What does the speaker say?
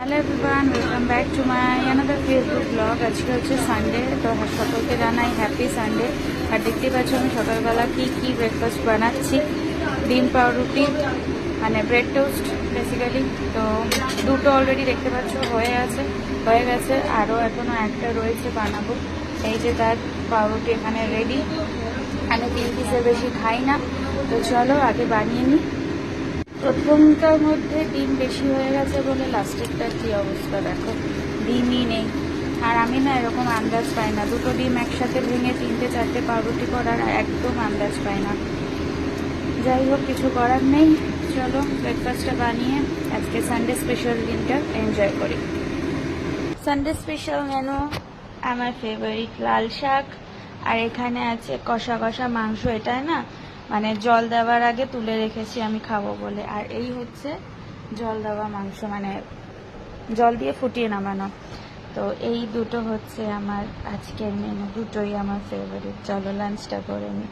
Hello everyone, welcome back to my another Facebook blog. আজকে হচ্ছে Sunday, তো সকলকে জানাই হ্যাপি সানডে। আর দেখতে পাচ্ছ আমি সকালবেলা কি ব্রেকফাস্ট বানাচ্ছি। ডিম পাউরুটি মানে ব্রেড টোস্ট বেসিক্যালি। তো দুটো অলরেডি দেখতে পাচ্ছ হয়ে গেছে, আরও এখনও একটা রয়েছে বানাবো। এই যে তার পাউরুটি এখানে রেডি। আমি 3 পিসের বেশি খাই না, তো চলো আগে বানিয়ে নিই। প্রথমটার মধ্যে ডিম বেশি হয়ে গেছে বলে লাস্টেরটার কী অবস্থা দেখো, ডিমই নেই। আর আমি না এরকম আন্দাজ পাই না, দুটো ডিম একসাথে ভেঙে 3-4টে পাউরুটি করার একদম আন্দাজ পাই না। যাই হোক, কিছু করার নেই, চলো ব্রেকফাস্টটা বানিয়ে আজকে সানডে স্পেশাল দিনটা এনজয় করি। সানডে স্পেশাল মেনু আমার ফেভারিট লাল শাক, আর এখানে আছে কষা কষা মাংস। এটাই না মানে জল দেওয়ার আগে তুলে রেখেছি আমি খাবো বলে। আর এই হচ্ছে জল দেওয়া মাংস, মানে জল দিয়ে ফুটিয়ে নামানো। তো এই দুটো হচ্ছে আমার আজকের মেনু, দুটোই আমার ফেভারিট। চলো লাঞ্চটা করে নিই।